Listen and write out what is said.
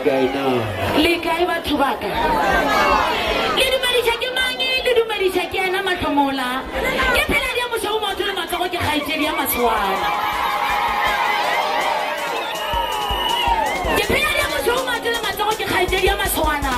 kae na le kae batho ba ka le dumedisa ke mang le dumedisa ke ena mahlomola ke phela dia mosho mo tlo matsogo ke kgaitsedi ya maswana ke phela dia mosho mo tlo matsogo ke kgaitsedi ya maswana